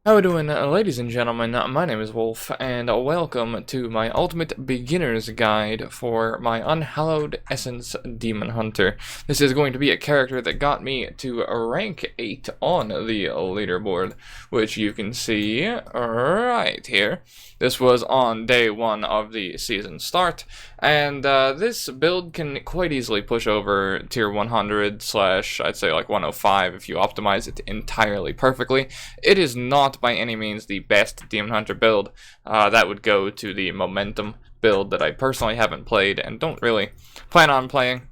How we doing, ladies and gentlemen? My name is Wolf, and welcome to my ultimate beginner's guide for my Unhallowed Essence Demon Hunter. This is going to be a character that got me to rank 8 on the leaderboard, which you can see right here. This was on day 1 of the season start, and this build can quite easily push over tier 100 slash, I'd say like 105 if you optimize it entirely perfectly. It is not by any means the best Demon Hunter build. That would go to the Momentum build that I personally haven't played and don't really plan on playing.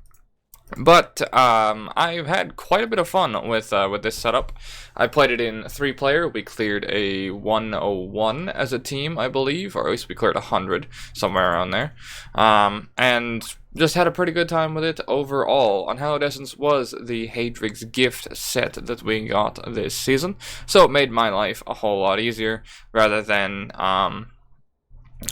But I've had quite a bit of fun with this setup. I played it in 3-player. We cleared a 101 as a team, I believe, or at least we cleared 100, somewhere around there. And just had a pretty good time with it overall. Unhallowed Essence was the Hadrig's gift set that we got this season, so it made my life a whole lot easier rather than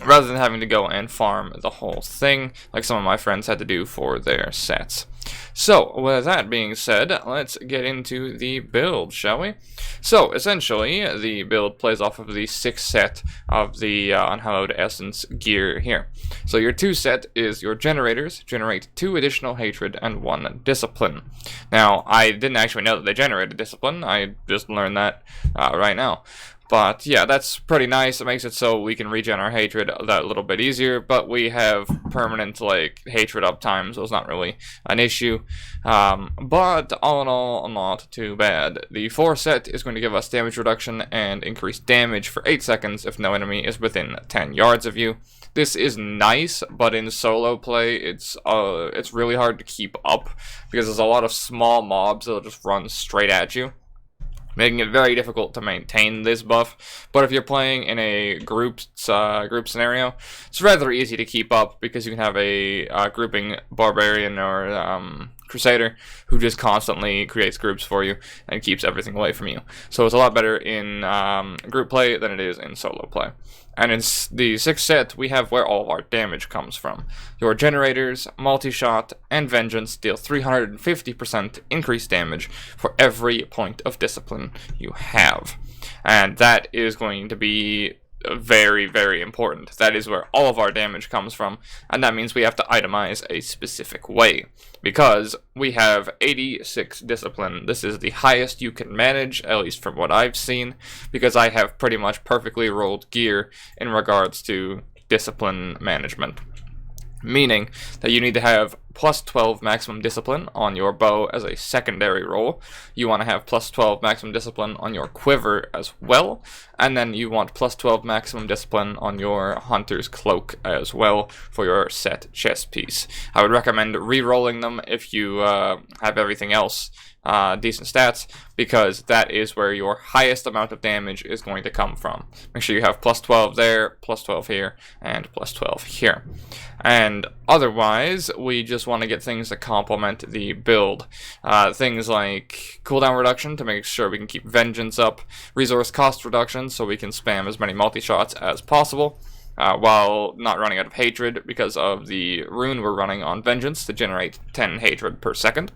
having to go and farm the whole thing like some of my friends had to do for their sets. So, with that being said, let's get into the build, shall we? So, essentially, the build plays off of the 6th set of the Unhallowed Essence gear here. So, your 2 set is your generators, generate 2 additional hatred and 1 discipline. Now, I didn't actually know that they generated discipline, I just learned that right now. But yeah, that's pretty nice. It makes it so we can regen our hatred that little bit easier, but we have permanent like hatred uptime, so it's not really an issue. But all in all, not too bad. The 4 set is going to give us damage reduction and increased damage for 8 seconds if no enemy is within 10 yards of you. This is nice, but in solo play, it's really hard to keep up because there's a lot of small mobs that'll just run straight at you, making it very difficult to maintain this buff. But if you're playing in a group scenario, it's rather easy to keep up because you can have a grouping barbarian or crusader who just constantly creates groups for you and keeps everything away from you. So it's a lot better in group play than it is in solo play. And in the 6th set, we have where all of our damage comes from. Your generators, multi-shot, and vengeance deal 350% increased damage for every point of discipline you have. And that is going to be very, very important. That is where all of our damage comes from, and that means we have to itemize a specific way, because we have 86 discipline. This is the highest you can manage, at least from what I've seen, because I have pretty much perfectly rolled gear in regards to discipline management. Meaning that you need to have plus 12 maximum discipline on your bow as a secondary roll. You want to have plus 12 maximum discipline on your quiver as well. And then you want plus 12 maximum discipline on your hunter's cloak as well for your set chest piece. I would recommend re-rolling them if you have everything else decent stats, because that is where your highest amount of damage is going to come from. Make sure you have plus 12 there, plus 12 here, and plus 12 here. And otherwise, we just want to get things that complement the build. Things like cooldown reduction to make sure we can keep vengeance up, resource cost reduction so we can spam as many multi-shots as possible, while not running out of hatred because of the rune we're running on vengeance to generate 10 hatred per second.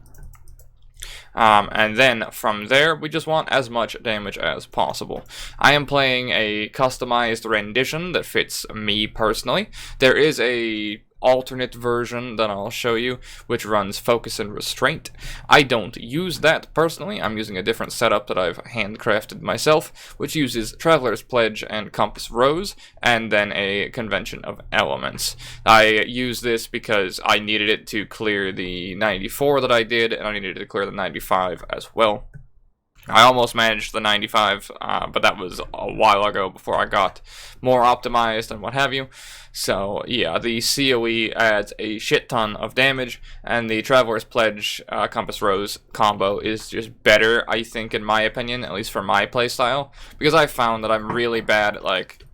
And then from there, we just want as much damage as possible. I am playing a customized rendition that fits me personally. There is a alternate version that I'll show you, which runs focus and restraint. I don't use that personally. I'm using a different setup that I've handcrafted myself, which uses Traveler's Pledge and Compass Rose, and then a Convention of Elements. I use this because I needed it to clear the 94 that I did, and I needed to clear the 95 as well. I almost managed the 95, but that was a while ago before I got more optimized and what have you. So yeah, the COE adds a shit ton of damage, and the Traveler's Pledge Compass Rose combo is just better, I think, in my opinion, at least for my playstyle, because I found that I'm really bad at like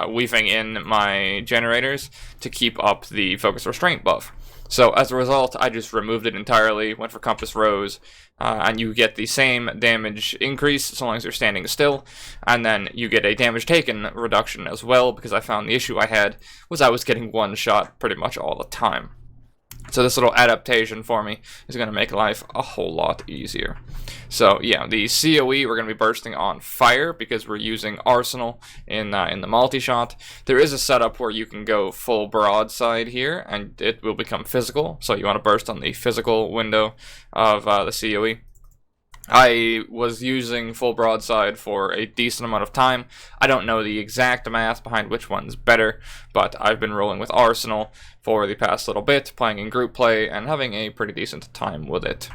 weaving in my generators to keep up the focus restraint buff. So as a result, I just removed it entirely, went for Compass Rose, and you get the same damage increase so long as you're standing still, and then you get a damage taken reduction as well, because I found the issue I had was I was getting one shot pretty much all the time. So this little adaptation for me is going to make life a whole lot easier. So yeah, the COE, we're going to be bursting on fire because we're using Arsenal in the multi-shot. There is a setup where you can go full broadside here, and it will become physical. So you want to burst on the physical window of the COE. I was using full broadside for a decent amount of time. I don't know the exact math behind which one's better, but I've been rolling with Arsenal for the past little bit, playing in group play, and having a pretty decent time with it.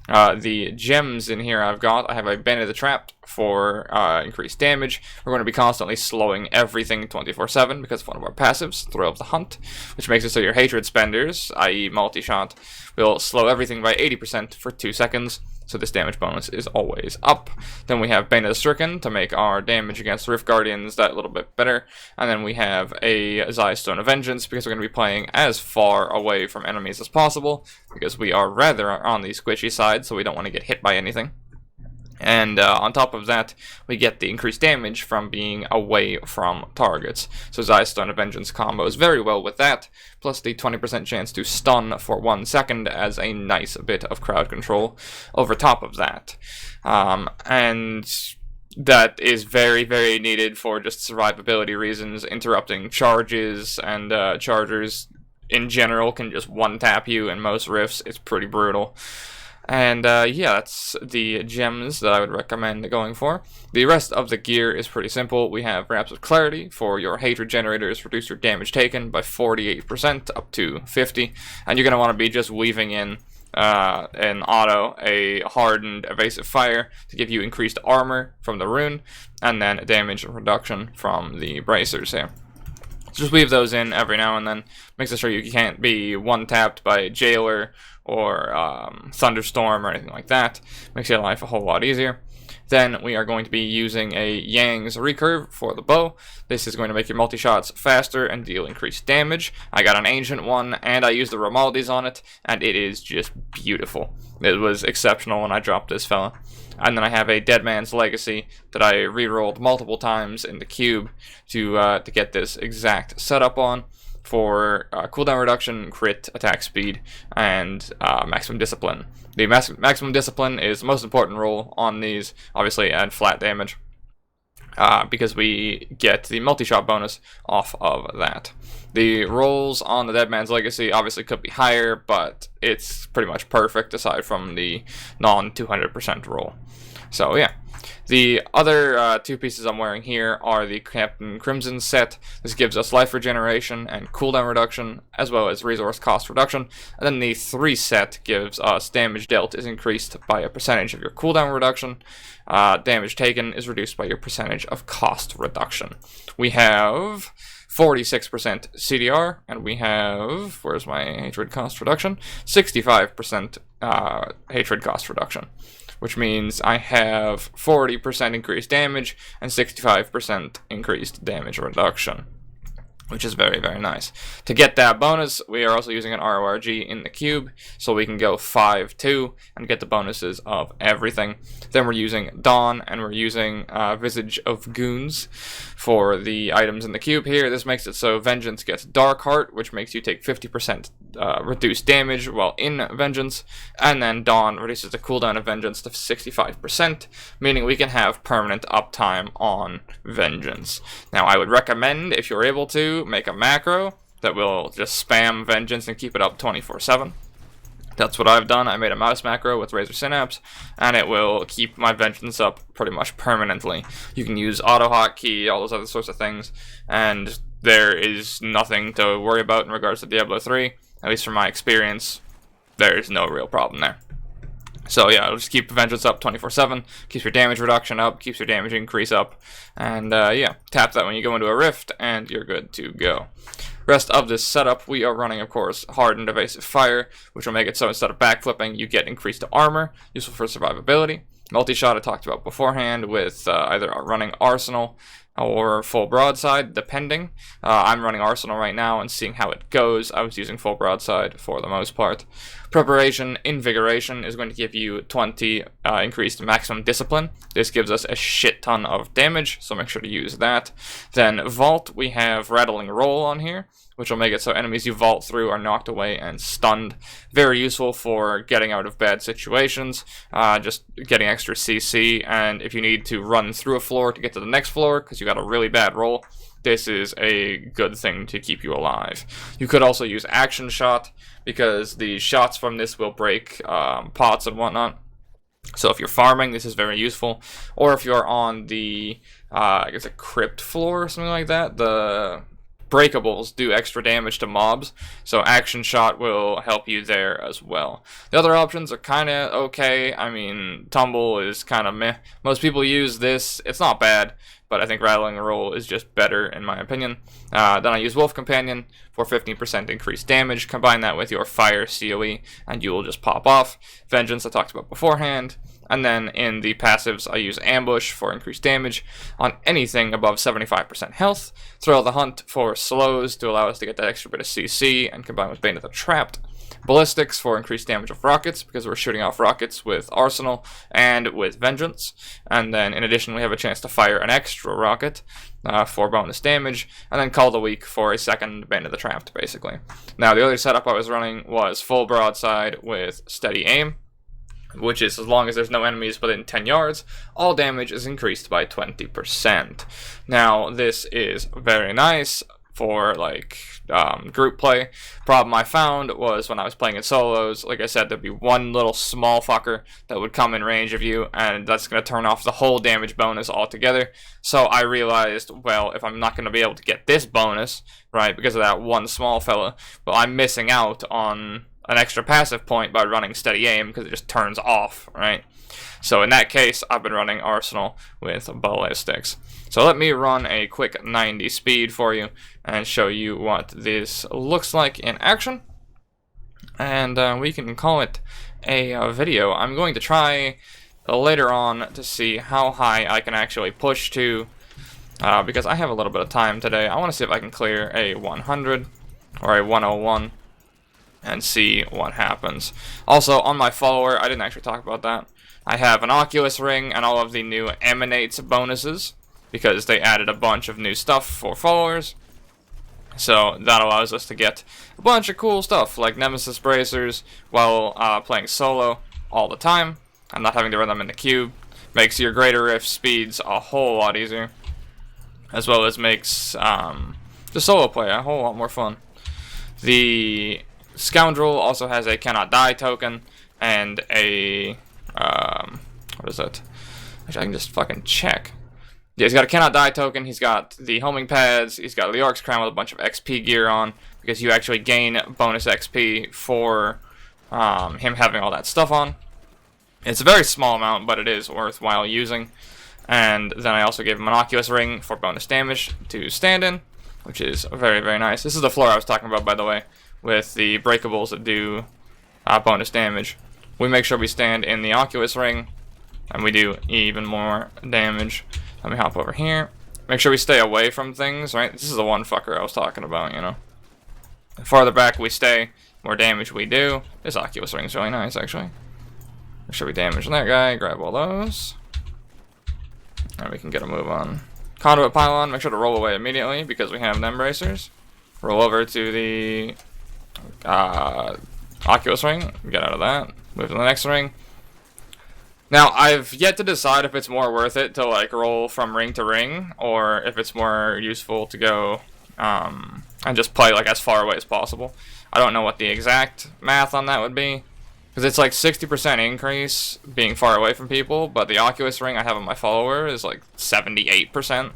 The gems in here I have a Bane of the Trap for increased damage. We're going to be constantly slowing everything 24/7 because of one of our passives, Thrill of the Hunt, which makes it so your hatred spenders, i.e. multi-shot, will slow everything by 80% for 2 seconds. So this damage bonus is always up. Then we have Bane of the Stricken to make our damage against Rift Guardians that little bit better. And then we have a Zai Stone of Vengeance because we're going to be playing as far away from enemies as possible because we are rather on the squishy side, so we don't want to get hit by anything. And on top of that, we get the increased damage from being away from targets. So Zai Stone of Vengeance combos very well with that, plus the 20% chance to stun for 1 second as a nice bit of crowd control over top of that. And that is very, very needed for just survivability reasons, interrupting charges, and chargers in general can just one-tap you in most rifts. It's pretty brutal. And yeah, that's the gems that I would recommend going for. The rest of the gear is pretty simple. We have Wraps of Clarity for your hatred generators, reduce your damage taken by 48% up to 50%. And you're going to want to be just weaving in an auto, a hardened evasive fire to give you increased armor from the rune, and then damage reduction from the bracers here. Just weave those in every now and then. Makes it sure you can't be one-tapped by Jailer or Thunderstorm or anything like that. Makes your life a whole lot easier. Then we are going to be using a Yang's Recurve for the bow. This is going to make your multi-shots faster and deal increased damage. I got an ancient one, and I used the Romaldi's on it, and it is just beautiful. It was exceptional when I dropped this fella. And then I have a Dead Man's Legacy that I re-rolled multiple times in the cube to get this exact setup on for cooldown reduction, crit, attack speed, and maximum discipline. The maximum discipline is the most important roll on these, obviously, and flat damage, because we get the multi-shot bonus off of that. The rolls on the Dead Man's Legacy obviously could be higher, but it's pretty much perfect aside from the non-200% roll. So yeah. The other two pieces I'm wearing here are the Captain Crimson set. This gives us life regeneration and cooldown reduction, as well as resource cost reduction. And then the 3 set gives us damage dealt is increased by a percentage of your cooldown reduction. Damage taken is reduced by your percentage of cost reduction. We have 46% CDR, and we have, where's my hatred cost reduction? 65% hatred cost reduction, which means I have 40% increased damage and 65% increased damage reduction, which is very, very nice. To get that bonus, we are also using an RORG in the cube, so we can go 5-2 and get the bonuses of everything. Then we're using Dawn, and we're using Visage of Goons for the items in the cube here. This makes it so Vengeance gets Dark Heart, which makes you take 50% reduced damage while in Vengeance, and then Dawn reduces the cooldown of Vengeance to 65%, meaning we can have permanent uptime on Vengeance. Now, I would recommend, if you're able to, make a macro that will just spam Vengeance and keep it up 24/7. That's what I've done. I made a mouse macro with Razor Synapse, and it will keep my Vengeance up pretty much permanently. You can use auto hotkey, all those other sorts of things, and there is nothing to worry about in regards to Diablo 3. At least from my experience, there is no real problem there. So yeah, it'll just keep Vengeance up 24/7, keeps your damage reduction up, keeps your damage increase up, and yeah, tap that when you go into a rift, and you're good to go. Rest of this setup, we are running, of course, Hardened Evasive Fire, which will make it so instead of backflipping, you get increased armor, useful for survivability. Multi-shot I talked about beforehand with either running Arsenal or full broadside, depending. I'm running Arsenal right now and seeing how it goes. I was using full broadside for the most part. Preparation, Invigoration is going to give you 20 increased maximum discipline. This gives us a shit ton of damage, so make sure to use that. Then Vault, we have Rattling Roll on here, which will make it so enemies you vault through are knocked away and stunned. Very useful for getting out of bad situations, just getting extra CC, and if you need to run through a floor to get to the next floor because you got a really bad roll, this is a good thing to keep you alive. You could also use Action Shot, because the shots from this will break pots and whatnot. So if you're farming, this is very useful. Or if you're on the, I guess a crypt floor or something like that, the breakables do extra damage to mobs, so Action Shot will help you there as well. The other options are kind of okay. I mean, Tumble is kind of meh. Most people use this. It's not bad, but I think Rattling Roll is just better in my opinion. Then I use Wolf Companion for 15% increased damage. Combine that with your Fire COE, and you will just pop off. Vengeance I talked about beforehand. And then in the passives, I use Ambush for increased damage on anything above 75% health. Thrill of the Hunt for slows to allow us to get that extra bit of CC and combine with Bane of the Trapped. Ballistics for increased damage of rockets, because we're shooting off rockets with Arsenal and with Vengeance. And then in addition, we have a chance to fire an extra rocket for bonus damage. And then Call the Weak for a second Bane of the Trapped, basically. Now, the other setup I was running was full broadside with steady aim, which is as long as there's no enemies within 10 yards, all damage is increased by 20%. Now, this is very nice for, like, group play. Problem I found was when I was playing in solos, like I said, there'd be one little small fucker that would come in range of you, and that's going to turn off the whole damage bonus altogether. So I realized, well, if I'm not going to be able to get this bonus, right, because of that one small fella, well, I'm missing out on an extra passive point by running steady aim, because it just turns off, right? So in that case, I've been running Arsenal with ballistics. So let me run a quick 90 speed for you and show you what this looks like in action. And we can call it a video. I'm going to try later on to see how high I can actually push to, because I have a little bit of time today. I want to see if I can clear a 100 or a 101. And see what happens. Also, on my follower, I didn't actually talk about that, I have an Oculus ring and all of the new Emanates bonuses, because they added a bunch of new stuff for followers. So that allows us to get a bunch of cool stuff, like Nemesis Bracers, while playing solo all the time, and not having to run them in the cube. Makes your Greater Rift speeds a whole lot easier, as well as makes the solo play a whole lot more fun. The Scoundrel also has a Cannot Die token and a what is it? Actually, I can just fucking check. Yeah, he's got a Cannot Die token, he's got the homing pads, he's got Leorc's Crown with a bunch of XP gear on, because you actually gain bonus XP for him having all that stuff on. It's a very small amount, but it is worthwhile using. And then I also gave him an Oculus ring for bonus damage to stand in, which is very, very nice. This is the floor I was talking about, by the way, with the breakables that do bonus damage. We make sure we stand in the Oculus ring, and we do even more damage. Let me hop over here. Make sure we stay away from things, right? This is the one fucker I was talking about, you know. The farther back we stay, more damage we do. This Oculus ring is really nice, actually. Make sure we damage that guy, grab all those. And we can get a move on. Conduit Pylon, make sure to roll away immediately, because we have them bracers. Roll over to the Oculus ring, get out of that, move to the next ring. Now, I've yet to decide if it's more worth it to like roll from ring to ring, or if it's more useful to go and just play like as far away as possible. I don't know what the exact math on that would be, because it's like 60% increase being far away from people, but the Oculus ring I have on my follower is like 78%.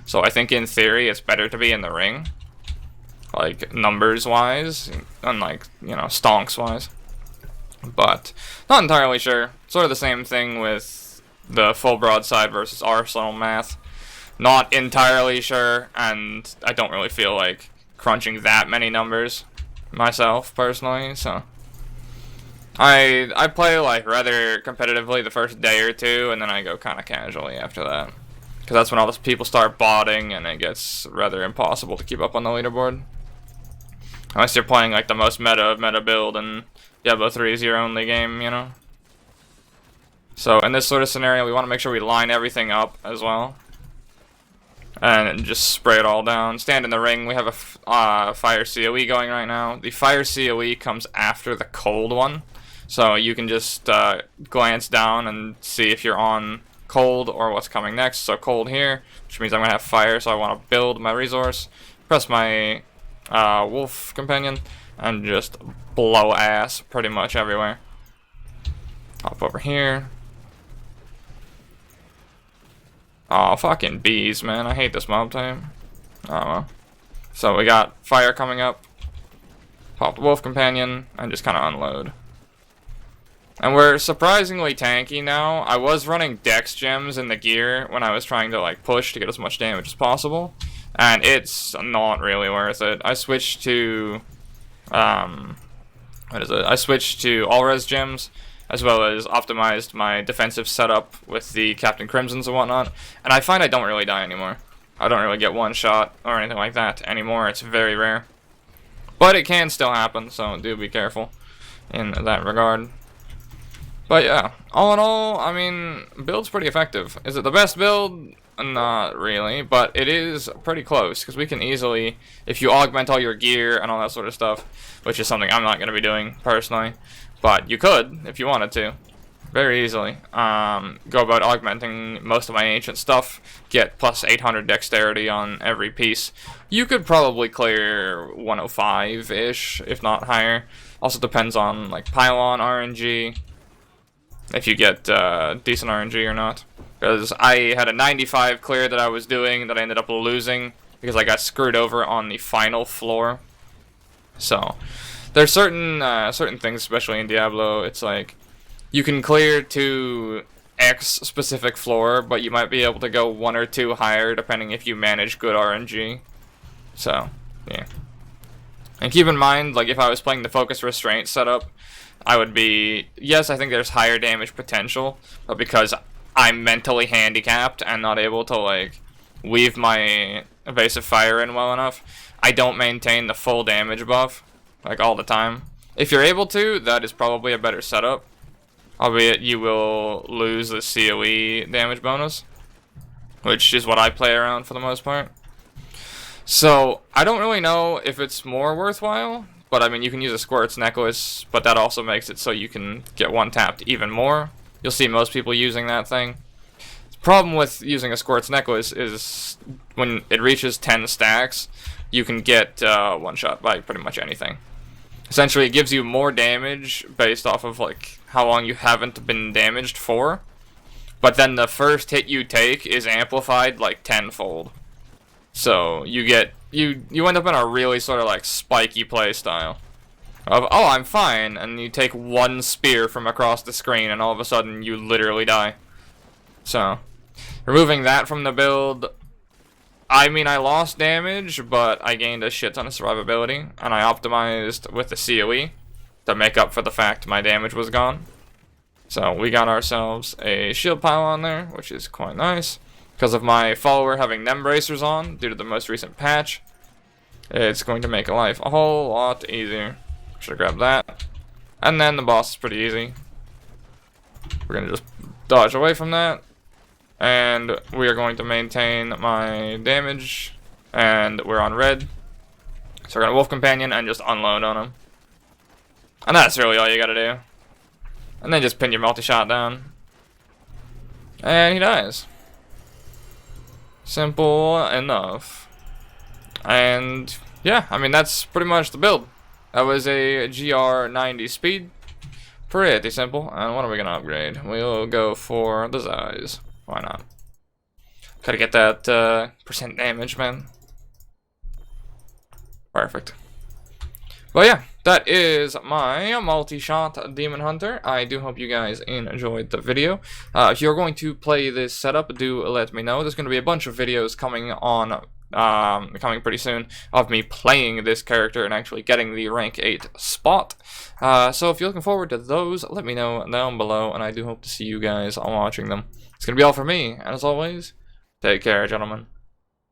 So I think in theory it's better to be in the ring, like numbers wise, unlike, you know, stonks wise. But not entirely sure. Sort of the same thing with the full broadside versus Arsenal math. Not entirely sure, and I don't really feel like crunching that many numbers myself personally, so I play like rather competitively the first day or two, and then I go kind of casually after that. because that's when all the people start botting and it gets rather impossible to keep up on the leaderboard. Unless you're playing like the most meta build and Diablo 3 is your only game, you know? So in this sort of scenario, we want to make sure we line everything up as well. And just spray it all down. Stand in the ring. We have a fire COE going right now. The fire COE comes after the cold one. So you can just glance down and see if you're on cold or what's coming next. So cold here, which means I'm going to have fire, so I want to build my resource. Press my wolf companion and just blow ass pretty much everywhere. Hop over here. Oh, fucking bees, man. I hate this mob type. Oh, well. So we got fire coming up. Pop the wolf companion and just kind of unload. And we're surprisingly tanky now. I was running dex gems in the gear when I was trying to like push to get as much damage as possible. And it's not really worth it. I switched to I switched to all-res gems, as well as optimized my defensive setup with the Captain Crimsons and whatnot, and I find I don't really die anymore. I don't really get one shot or anything like that anymore. It's very rare. But it can still happen, so do be careful in that regard. But yeah, all in all, I mean, build's pretty effective. Is it the best build? Not really, but it is pretty close, because we can easily, if you augment all your gear and all that sort of stuff, which is something I'm not going to be doing personally, but you could if you wanted to, very easily. Go about augmenting most of my ancient stuff, get plus 800 dexterity on every piece. You could probably clear 105-ish, if not higher. Also depends on like pylon RNG, if you get decent RNG or not. Because I had a 95 clear that I was doing that I ended up losing because I got screwed over on the final floor. So there's certain things, especially in Diablo, it's like you can clear to X specific floor, but you might be able to go 1 or 2 higher depending if you manage good RNG. So yeah. And keep in mind, like if I was playing the focus restraint setup, I would be, yes, I think there's higher damage potential, but because I'm mentally handicapped and not able to like weave my evasive fire in well enough, I don't maintain the full damage buff like all the time. If you're able to, that is probably a better setup, albeit you will lose the COE damage bonus, which is what I play around for the most part. So I don't really know if it's more worthwhile, but I mean you can use a Squirt's necklace, but that also makes it so you can get one tapped even more. You'll see most people using that thing. The problem with using a Squirt's necklace is when it reaches 10 stacks, you can get one shot by pretty much anything. Essentially, it gives you more damage based off of like how long you haven't been damaged for, but then the first hit you take is amplified like tenfold. So you end up in a really sort of like spiky play style of, oh, I'm fine, and you take one spear from across the screen and all of a sudden you literally die. So removing that from the build, I mean, I lost damage, but I gained a shit ton of survivability, and I optimized with the COE to make up for the fact my damage was gone. So we got ourselves a shield pylon there, which is quite nice. Because of my follower having nem bracers on, due to the most recent patch, it's going to make life a whole lot easier. Should grab that. And then the boss is pretty easy. We're going to just dodge away from that. And we are going to maintain my damage. And we're on red. So we're going to wolf companion and just unload on him. And that's really all you got to do. And then just pin your multi-shot down. And he dies. Simple enough. And yeah, I mean that's pretty much the build. That was a GR90 speed. Pretty simple. And what are we gonna upgrade? We'll go for the size. Why not? Gotta get that percent damage, man. Perfect. Well, yeah, that is my multi-shot Demon Hunter. I do hope you guys enjoyed the video. If you're going to play this setup, do let me know. There's going to be a bunch of videos coming on, coming pretty soon, of me playing this character and actually getting the rank 8 spot. So if you're looking forward to those, let me know down below, and I do hope to see you guys watching them. It's going to be all for me, and as always, Take care, gentlemen.